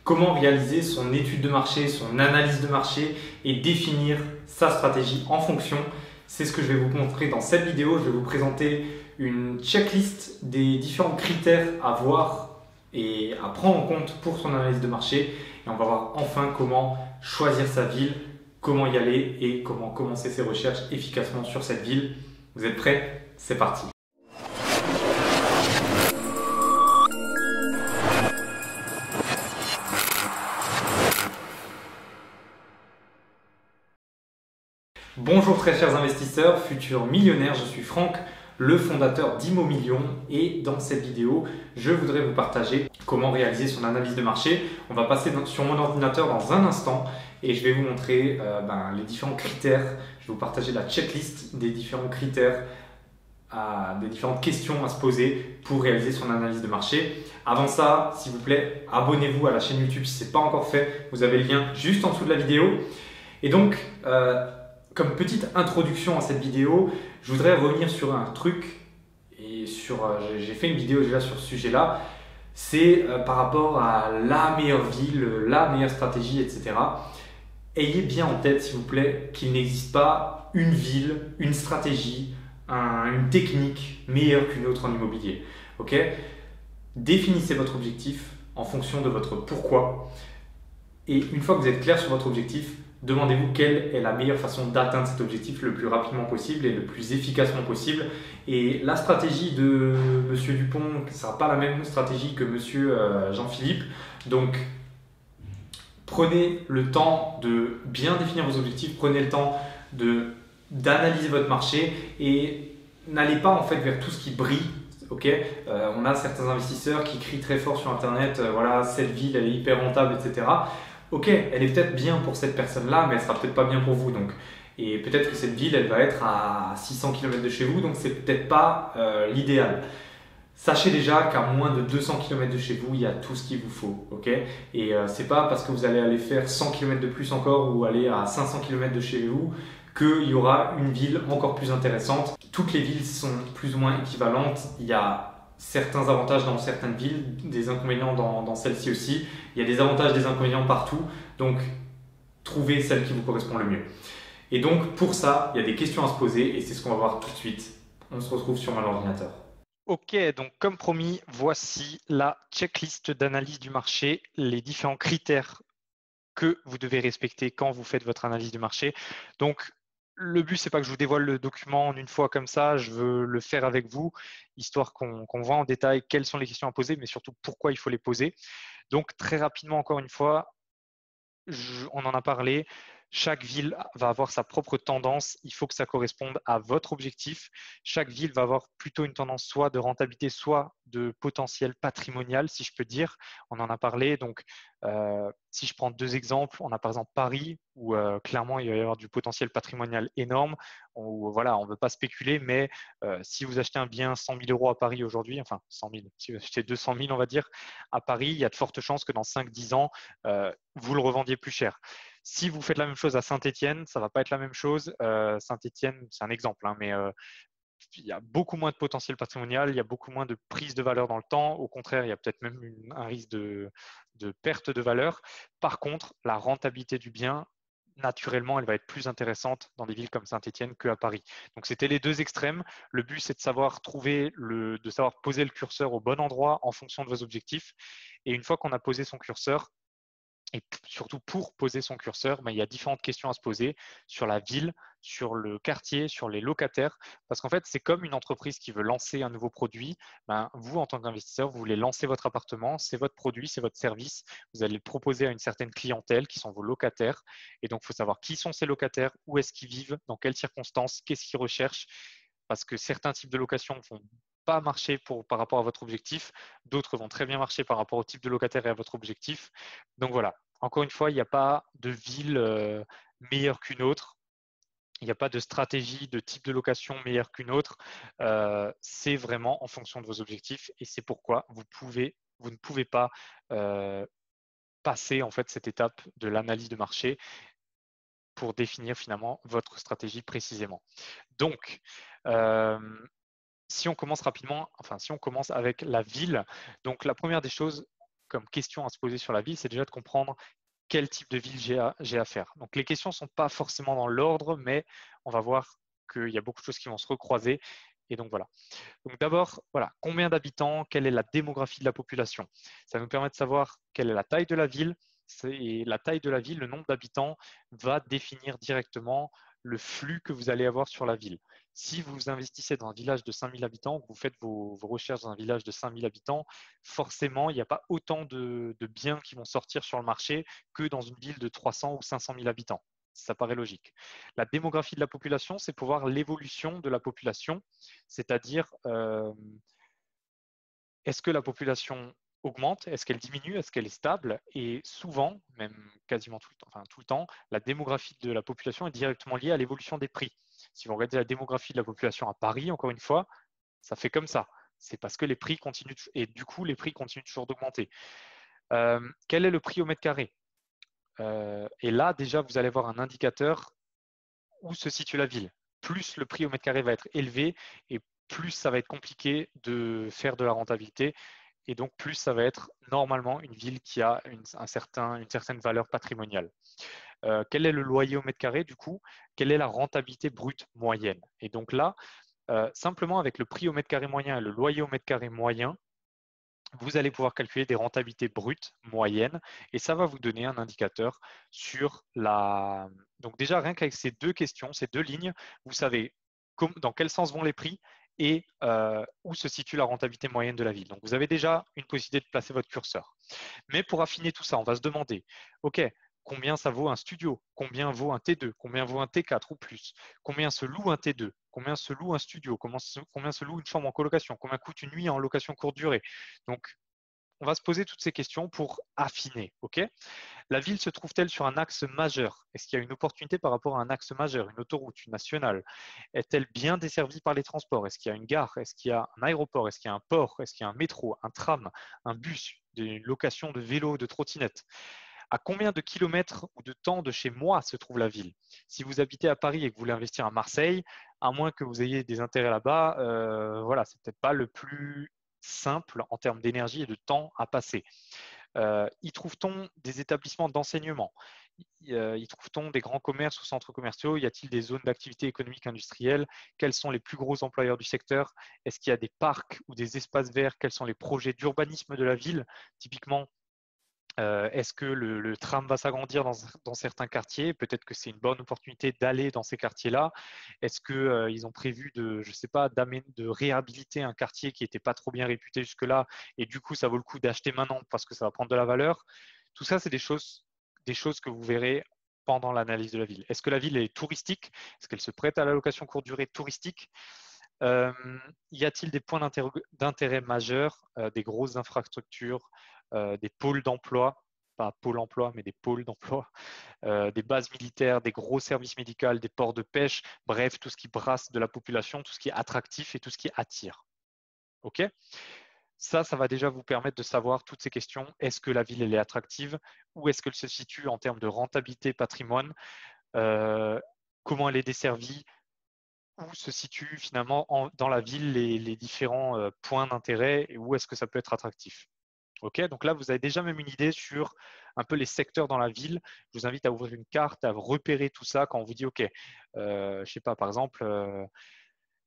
comment réaliser son étude de marché, son analyse de marché et définir sa stratégie en fonction. C'est ce que je vais vous montrer dans cette vidéo. Je vais vous présenter une checklist des différents critères à voir et à prendre en compte pour son analyse de marché. Et on va voir enfin comment choisir sa ville, comment y aller et comment commencer ses recherches efficacement sur cette ville. Vous êtes prêts? C'est parti! Bonjour très chers investisseurs, futurs millionnaires, je suis Franck, le fondateur d'Immomillion et dans cette vidéo, je voudrais vous partager comment réaliser son analyse de marché. On va passer sur mon ordinateur dans un instant et je vais vous montrer les différents critères. Je vais vous partager la checklist des différents critères, des différentes questions à se poser pour réaliser son analyse de marché. Avant ça, s'il vous plaît, abonnez-vous à la chaîne YouTube si ce n'est pas encore fait. Vous avez le lien juste en dessous de la vidéo. Et donc, comme petite introduction à cette vidéo, je voudrais revenir sur un truc et j'ai fait une vidéo déjà sur ce sujet-là. C'est par rapport à la meilleure ville, la meilleure stratégie, etc. Ayez bien en tête, s'il vous plaît, qu'il n'existe pas une ville, une stratégie, une technique meilleure qu'une autre en immobilier. Ok? Définissez votre objectif en fonction de votre pourquoi. Et une fois que vous êtes clair sur votre objectif, demandez-vous quelle est la meilleure façon d'atteindre cet objectif le plus rapidement possible et le plus efficacement possible. Et la stratégie de Monsieur Dupont ne sera pas la même stratégie que Monsieur Jean-Philippe. Donc, prenez le temps de bien définir vos objectifs, prenez le temps d'analyser votre marché et n'allez pas en fait vers tout ce qui brille. Okay, on a certains investisseurs qui crient très fort sur Internet, voilà, cette ville elle est hyper rentable, etc. Ok, elle est peut-être bien pour cette personne-là, mais elle sera peut-être pas bien pour vous. Donc. Et peut-être que cette ville, elle va être à 600 km de chez vous, donc c'est peut-être pas l'idéal. Sachez déjà qu'à moins de 200 km de chez vous, il y a tout ce qu'il vous faut. Okay, et c'est pas parce que vous allez aller faire 100 km de plus encore ou aller à 500 km de chez vous qu'il y aura une ville encore plus intéressante. Toutes les villes sont plus ou moins équivalentes. Il y a certains avantages dans certaines villes, des inconvénients dans celles-ci aussi. Il y a des avantages, des inconvénients partout. Donc, trouvez celle qui vous correspond le mieux. Et donc, pour ça, il y a des questions à se poser et c'est ce qu'on va voir tout de suite. On se retrouve sur mon ordinateur. Ok, donc comme promis, voici la checklist d'analyse du marché, les différents critères que vous devez respecter quand vous faites votre analyse du marché. Donc, le but, c'est pas que je vous dévoile le document en une fois comme ça, je veux le faire avec vous, histoire qu'on voit en détail quelles sont les questions à poser, mais surtout pourquoi il faut les poser. Donc, très rapidement, encore une fois, on en a parlé, chaque ville va avoir sa propre tendance, il faut que ça corresponde à votre objectif. Chaque ville va avoir plutôt une tendance soit de rentabilité, soit de potentiel patrimonial, si je peux dire. On en a parlé, donc si je prends deux exemples, on a par exemple Paris, où clairement il va y avoir du potentiel patrimonial énorme, où voilà, on ne veut pas spéculer, mais si vous achetez un bien 100 000 € à Paris aujourd'hui, enfin 100 000, si vous achetez 200 000 on va dire, à Paris, il y a de fortes chances que dans 5-10 ans, vous le revendiez plus cher. Si vous faites la même chose à Saint-Étienne, ça ne va pas être la même chose. Saint-Étienne, c'est un exemple, hein, mais il y a beaucoup moins de potentiel patrimonial, il y a beaucoup moins de prise de valeur dans le temps. Au contraire, il y a peut-être même un risque de perte de valeur. Par contre, la rentabilité du bien, naturellement, elle va être plus intéressante dans des villes comme Saint-Étienne qu'à Paris. Donc, c'était les deux extrêmes. Le but, c'est de savoir de savoir poser le curseur au bon endroit en fonction de vos objectifs. Et une fois qu'on a posé son curseur, et surtout pour poser son curseur, il y a différentes questions à se poser sur la ville, sur le quartier, sur les locataires. Parce qu'en fait, c'est comme une entreprise qui veut lancer un nouveau produit. Vous, en tant qu'investisseur, vous voulez lancer votre appartement, c'est votre produit, c'est votre service. Vous allez le proposer à une certaine clientèle qui sont vos locataires. Et donc, il faut savoir qui sont ces locataires, où est-ce qu'ils vivent, dans quelles circonstances, qu'est-ce qu'ils recherchent. Parce que certains types de locations vont pas marcher par rapport à votre objectif, d'autres vont très bien marcher par rapport au type de locataire et à votre objectif. Donc voilà, encore une fois, il n'y a pas de ville meilleure qu'une autre. Il n'y a pas de stratégie de type de location meilleure qu'une autre. C'est vraiment en fonction de vos objectifs et c'est pourquoi vous ne pouvez pas passer en fait cette étape de l'analyse de marché pour définir finalement votre stratégie précisément. Donc, si on commence rapidement, enfin si on commence avec la ville, donc la première des choses, comme question à se poser sur la ville, c'est déjà de comprendre quel type de ville j'ai à faire. Donc les questions ne sont pas forcément dans l'ordre, mais on va voir qu'il y a beaucoup de choses qui vont se recroiser. Et donc voilà. Donc d'abord, voilà, combien d'habitants, quelle est la démographie de la population? Ça nous permet de savoir quelle est la taille de la ville. Et la taille de la ville, le nombre d'habitants, va définir directement le flux que vous allez avoir sur la ville. Si vous investissez dans un village de 5000 habitants, que vous faites vos recherches dans un village de 5000 habitants, forcément, il n'y a pas autant de biens qui vont sortir sur le marché que dans une ville de 300 ou 500 000 habitants. Ça paraît logique. La démographie de la population, c'est pour voir l'évolution de la population, c'est-à-dire est-ce que la population augmente, est-ce qu'elle diminue, est-ce qu'elle est stable? Et souvent, même quasiment tout le temps, enfin tout le temps, la démographie de la population est directement liée à l'évolution des prix. Si vous regardez la démographie de la population à Paris, encore une fois, ça fait comme ça. C'est parce que les prix continuent, et du coup, les prix continuent toujours d'augmenter. Quel est le prix au mètre carré? Et là, déjà, vous allez avoir un indicateur où se situe la ville. Plus le prix au mètre carré va être élevé et plus ça va être compliqué de faire de la rentabilité. Et donc, plus ça va être normalement une ville qui a une certaine valeur patrimoniale. Quel est le loyer au mètre carré du coup? Quelle est la rentabilité brute moyenne? Et donc là, simplement avec le prix au mètre carré moyen et le loyer au mètre carré moyen, vous allez pouvoir calculer des rentabilités brutes moyennes et ça va vous donner un indicateur sur la… Donc déjà, rien qu'avec ces deux questions, ces deux lignes, vous savez dans quel sens vont les prix et où se situe la rentabilité moyenne de la ville. Donc vous avez déjà une possibilité de placer votre curseur. Mais pour affiner tout ça, on va se demander, OK, combien ça vaut un studio? Combien vaut un T2? Combien vaut un T4 ou plus? Combien se loue un T2? Combien se loue un studio? Combien se loue une chambre en colocation? Combien coûte une nuit en location courte durée? Donc, on va se poser toutes ces questions pour affiner. OK? La ville se trouve-t-elle sur un axe majeur? Est-ce qu'il y a une opportunité par rapport à un axe majeur, une autoroute, une nationale? Est-elle bien desservie par les transports? Est-ce qu'il y a une gare? Est-ce qu'il y a un aéroport? Est-ce qu'il y a un port? Est-ce qu'il y a un métro, un tram, un bus, une location de vélos, de trottinettes? À combien de kilomètres ou de temps de chez moi se trouve la ville? Si vous habitez à Paris et que vous voulez investir à Marseille, à moins que vous ayez des intérêts là-bas, voilà, c'est peut-être pas le plus simple en termes d'énergie et de temps à passer. Y trouve-t-on des établissements d'enseignement? Y trouve-t-on des grands commerces ou centres commerciaux? Y a-t-il des zones d'activité économique industrielle? Quels sont les plus gros employeurs du secteur? Est-ce qu'il y a des parcs ou des espaces verts? Quels sont les projets d'urbanisme de la ville? Typiquement, est-ce que le tram va s'agrandir dans certains quartiers? Peut-être que c'est une bonne opportunité d'aller dans ces quartiers-là. Est-ce qu'ils ont prévu de, je sais pas, de réhabiliter un quartier qui n'était pas trop bien réputé jusque-là et du coup, ça vaut le coup d'acheter maintenant parce que ça va prendre de la valeur? Tout ça, c'est des choses que vous verrez pendant l'analyse de la ville. Est-ce que la ville est touristique? Est-ce qu'elle se prête à la location courte durée touristique? Euh, Y a-t-il des points d'intérêt majeurs, des grosses infrastructures, des pôles d'emploi, pas pôle emploi, mais des pôles d'emploi, des bases militaires, des gros services médicaux, des ports de pêche, bref, tout ce qui brasse de la population, tout ce qui est attractif et tout ce qui attire. OK? Ça va déjà vous permettre de savoir toutes ces questions. Est-ce que la ville elle est attractive? Où est-ce qu'elle se situe en termes de rentabilité patrimoine? Comment elle est desservie? Où se situent finalement dans la ville les différents points d'intérêt et où est-ce que ça peut être attractif. Ok, donc là, vous avez déjà même une idée sur un peu les secteurs dans la ville. Je vous invite à ouvrir une carte, à repérer tout ça quand on vous dit, OK, je sais pas, par exemple,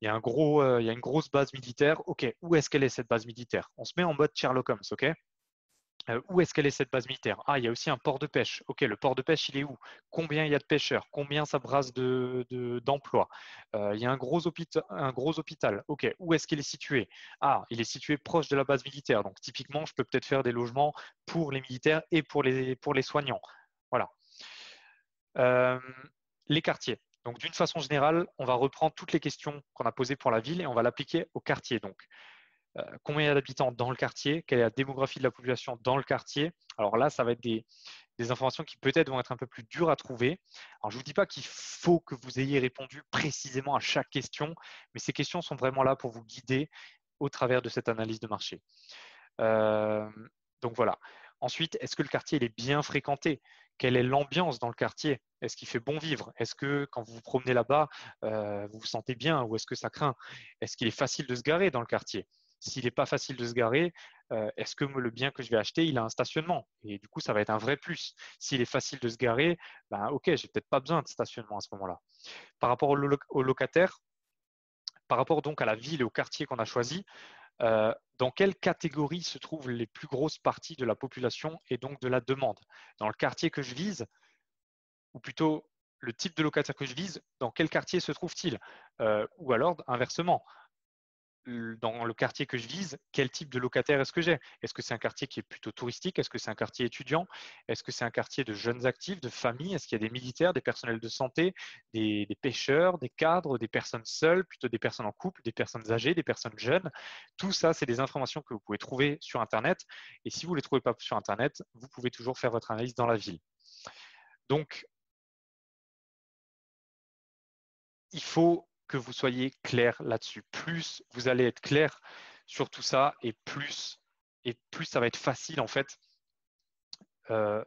il y a une grosse base militaire. OK, où est-ce qu'elle est cette base militaire? On se met en mode Sherlock Holmes, OK? Où est-ce qu'elle est cette base militaire? Ah, il y a aussi un port de pêche. OK, le port de pêche, il est où? Combien il y a de pêcheurs? Combien ça brasse d'emplois? Il y a un gros hôpital. OK, où est-ce qu'il est situé? Ah, il est situé proche de la base militaire. Donc, typiquement, je peux peut-être faire des logements pour les militaires et pour les soignants. Voilà. Euh, les quartiers. Donc, d'une façon générale, on va reprendre toutes les questions qu'on a posées pour la ville et on va l'appliquer au quartier. Donc, combien il y a d'habitants dans le quartier, quelle est la démographie de la population dans le quartier. Alors là, ça va être des informations qui peut-être vont être un peu plus dures à trouver. Alors je ne vous dis pas qu'il faut que vous ayez répondu précisément à chaque question, mais ces questions sont vraiment là pour vous guider au travers de cette analyse de marché. Euh, donc voilà. Ensuite, est-ce que le quartier il est bien fréquenté? Quelle est l'ambiance dans le quartier? Est-ce qu'il fait bon vivre? Est-ce que quand vous vous promenez là-bas, vous vous sentez bien ou est-ce que ça craint? Est-ce qu'il est facile de se garer dans le quartier? S'il n'est pas facile de se garer, est-ce que le bien que je vais acheter, il a un stationnement? Et du coup, ça va être un vrai plus. S'il est facile de se garer, ben, ok, j'ai peut-être pas besoin de stationnement à ce moment-là. Par rapport au locataire, par rapport donc à la ville et au quartier qu'on a choisi, dans quelle catégorie se trouvent les plus grosses parties de la population et donc de la demande? Dans le quartier que je vise, ou plutôt le type de locataire que je vise, dans quel quartier se trouve-t-il? Ou alors, inversement, dans le quartier que je vise, quel type de locataire est-ce que j'ai? Est-ce que c'est un quartier qui est plutôt touristique? Est-ce que c'est un quartier étudiant? Est-ce que c'est un quartier de jeunes actifs, de familles? Est-ce qu'il y a des militaires, des personnels de santé, des pêcheurs, des cadres, des personnes seules, plutôt des personnes en couple, des personnes âgées, des personnes jeunes? Tout ça, c'est des informations que vous pouvez trouver sur Internet. Et si vous ne les trouvez pas sur Internet, vous pouvez toujours faire votre analyse dans la ville. Donc, il faut que vous soyez clair là-dessus. Plus vous allez être clair sur tout ça et plus ça va être facile en fait de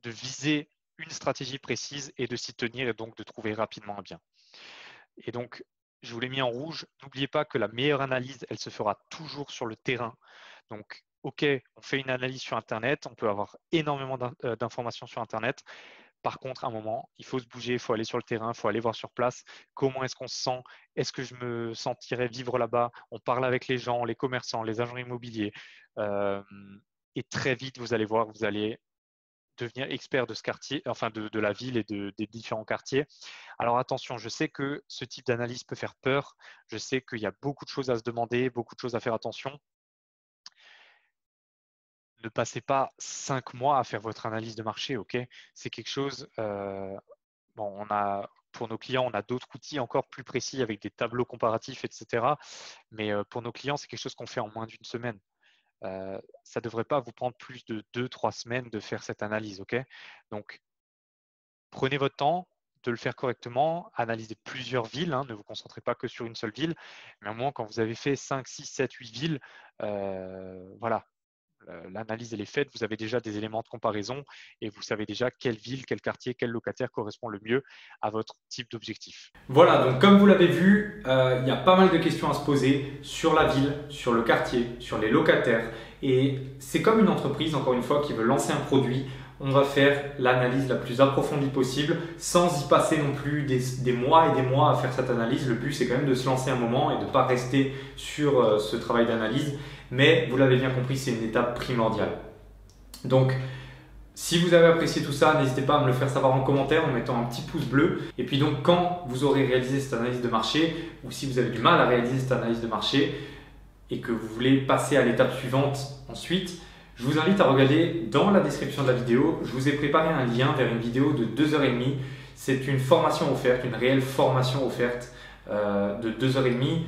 viser une stratégie précise et de s'y tenir et donc de trouver rapidement un bien. Et donc, je vous l'ai mis en rouge. N'oubliez pas que la meilleure analyse, elle se fera toujours sur le terrain. Donc, ok, on fait une analyse sur Internet, on peut avoir énormément d'informations sur Internet. Par contre, à un moment, il faut se bouger, il faut aller sur le terrain, il faut aller voir sur place comment est-ce qu'on se sent, est-ce que je me sentirais vivre là-bas. On parle avec les gens, les commerçants, les agents immobiliers. Et très vite, vous allez voir, vous allez devenir expert de ce quartier, enfin de la ville et des différents quartiers. Alors attention, je sais que ce type d'analyse peut faire peur. Je sais qu'il y a beaucoup de choses à se demander, beaucoup de choses à faire attention. Ne passez pas 5 mois à faire votre analyse de marché, ok? C'est quelque chose, bon, pour nos clients, on a d'autres outils encore plus précis avec des tableaux comparatifs, etc. Mais pour nos clients, c'est quelque chose qu'on fait en moins d'une semaine. Ça ne devrait pas vous prendre plus de 2-3 semaines de faire cette analyse, ok? Donc, prenez votre temps de le faire correctement, analysez plusieurs villes, hein, ne vous concentrez pas que sur une seule ville. Mais au moins, quand vous avez fait 5, 6, 7, 8 villes, voilà, l'analyse elle est faite, vous avez déjà des éléments de comparaison et vous savez déjà quelle ville, quel quartier, quel locataire correspond le mieux à votre type d'objectif. Voilà, donc comme vous l'avez vu, il y a pas mal de questions à se poser sur la ville, sur le quartier, sur les locataires. Et c'est comme une entreprise, encore une fois, qui veut lancer un produit. On va faire l'analyse la plus approfondie possible sans y passer non plus des mois et des mois à faire cette analyse. Le but, c'est quand même de se lancer un moment et de ne pas rester sur ce travail d'analyse. Mais vous l'avez bien compris, c'est une étape primordiale. Donc, si vous avez apprécié tout ça, n'hésitez pas à me le faire savoir en commentaire en mettant un petit pouce bleu. Et puis donc, quand vous aurez réalisé cette analyse de marché, ou si vous avez du mal à réaliser cette analyse de marché et que vous voulez passer à l'étape suivante ensuite, je vous invite à regarder dans la description de la vidéo. Je vous ai préparé un lien vers une vidéo de 2h30. C'est une formation offerte, une réelle formation offerte de 2h30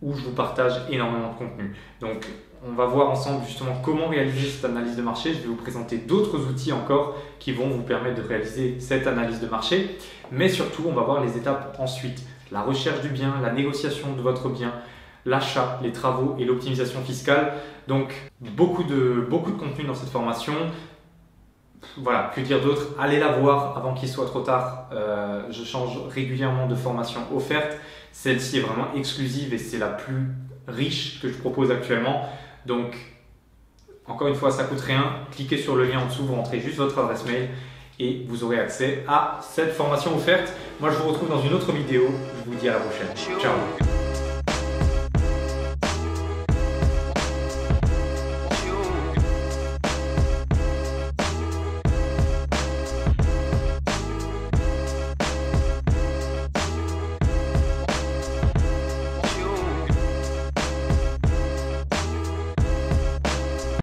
où je vous partage énormément de contenu. Donc, on va voir ensemble justement comment réaliser cette analyse de marché. Je vais vous présenter d'autres outils encore qui vont vous permettre de réaliser cette analyse de marché. Mais surtout, on va voir les étapes ensuite. La recherche du bien, la négociation de votre bien, l'achat, les travaux et l'optimisation fiscale. Donc, beaucoup de contenu dans cette formation. Voilà, que dire d'autre? Allez la voir avant qu'il soit trop tard. Je change régulièrement de formation offerte. Celle-ci est vraiment exclusive et c'est la plus riche que je propose actuellement. Donc, encore une fois, ça ne coûte rien. Cliquez sur le lien en dessous, vous rentrez juste votre adresse mail et vous aurez accès à cette formation offerte. Moi, je vous retrouve dans une autre vidéo. Je vous dis à la prochaine. Ciao.